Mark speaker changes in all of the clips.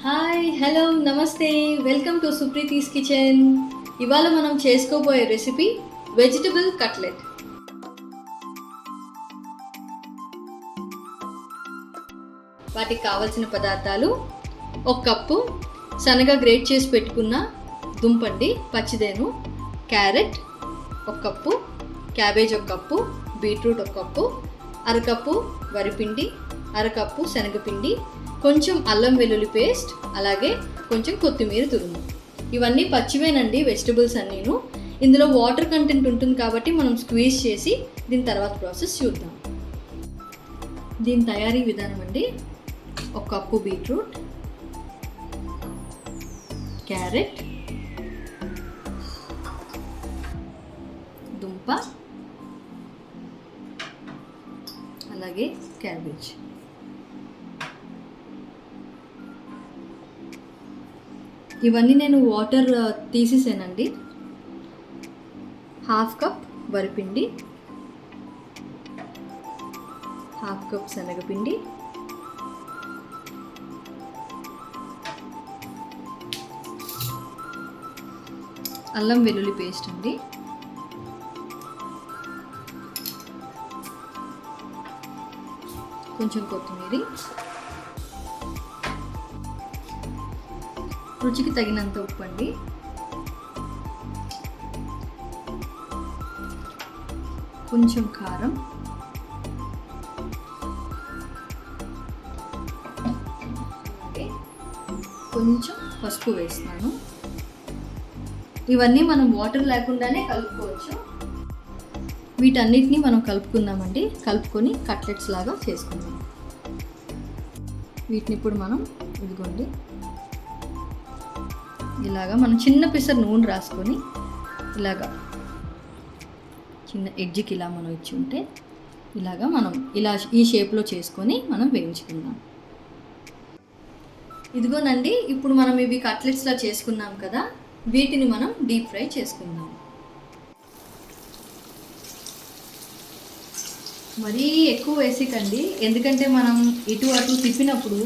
Speaker 1: Hi hello నమస్తే welcome to సుప్రీతీస్ kitchen. ఇవాళ మనం చేసుకోబోయే రెసిపీ వెజిటబుల్ కట్లెట్. వాటికి కావాల్సిన పదార్థాలు: ఒక కప్పు శనగ గ్రేట్ చేసి పెట్టుకున్న దుంపండి పచ్చిదేను, క్యారెట్ ఒక కప్పు, క్యాబేజ్ ఒక కప్పు, బీట్రూట్ ఒక కప్పు, అరకప్పు వరిపిండి, అరకప్పు శనగపిండి, కొంచెం అల్లం వెల్లుల్లి పేస్ట్, అలాగే కొంచెం కొత్తిమీర తురుము. ఇవన్నీ పచ్చివేనండి వెజిటబుల్స్ అన్నీను. ఇందులో వాటర్ కంటెంట్ ఉంటుంది కాబట్టి మనం స్క్వీజ్ చేసి దీని తర్వాత ప్రాసెస్ చూద్దాం. దీని తయారీ విధానం అండి: ఒక కప్పు బీట్రూట్, క్యారెట్, దుంప, అలాగే క్యాబేజ్. ఇవన్నీ నేను వాటర్ తీసేసానండి. హాఫ్ కప్ వరిపిండి, హాఫ్ కప్ శనగపిండి, అల్లం వెల్లుల్లి పేస్ట్ అండి, కొంచెం కొత్తిమీర, రుచికి తగినంత ఉప్పు అండి, కొంచెం కారం, కొంచెం పసుపు వేస్తున్నాను. ఇవన్నీ మనం వాటర్ లేకుండానే కలుపుకోవచ్చు. వీటన్నిటిని మనం కలుపుకుందామండి. కలుపుకొని కట్లెట్స్ లాగా చేసుకుందాం. వీటిని ఇప్పుడు మనం ఇదిగోండి ఇలాగా మనం చిన్న పిసర్ నూనె రాసుకొని ఇలాగా చిన్న ఎడ్జ్కి ఇలా మనం ఇచ్చి ఉంటే ఇలాగా మనం ఇలా ఈ షేప్లో చేసుకొని మనం వేయించుకుందాం. ఇదిగోనండి, ఇప్పుడు మనం ఇవి కట్లెట్స్లా చేసుకున్నాం కదా, వీటిని మనం డీప్ ఫ్రై చేసుకుందాం. మరీ ఎక్కువ వేసేకండి, ఎందుకంటే మనం ఇటు అటు తిప్పినప్పుడు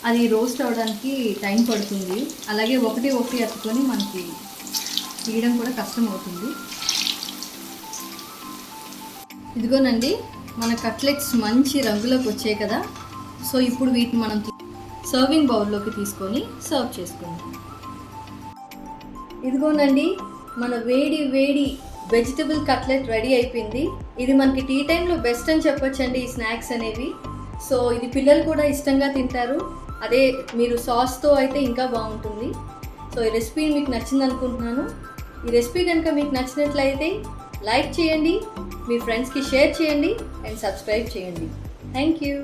Speaker 1: అది రోస్ట్ అవ్వడానికి టైం పడుతుంది. అలాగే ఒకటి అతుకొని మనకి తీయడం కూడా కష్టం అవుతుంది. ఇదిగోనండి, మన కట్లెట్స్ మంచి రంగులోకి వచ్చాయి కదా. సో ఇప్పుడు వీటిని మనం సర్వింగ్ బౌల్లోకి తీసుకొని సర్వ్ చేసుకుందాం. ఇదిగోనండి, మన వేడి వేడి వెజిటబుల్ కట్లెట్ రెడీ అయిపోయింది. ఇది మనకి టీ టైంలో బెస్ట్ అని చెప్పొచ్చండి ఈ స్నాక్స్ అనేవి. సో ఇది పిల్లలు కూడా ఇష్టంగా తింటారు. అదే మీరు సాస్తో అయితే ఇంకా బాగుంటుంది. సో ఈ రెసిపీ మీకు నచ్చింది అనుకుంటున్నాను. ఈ రెసిపీ కనుక మీకు నచ్చినట్లయితే లైక్ చేయండి, మీ ఫ్రెండ్స్కి షేర్ చేయండి అండ్ సబ్స్క్రైబ్ చేయండి. Thank you.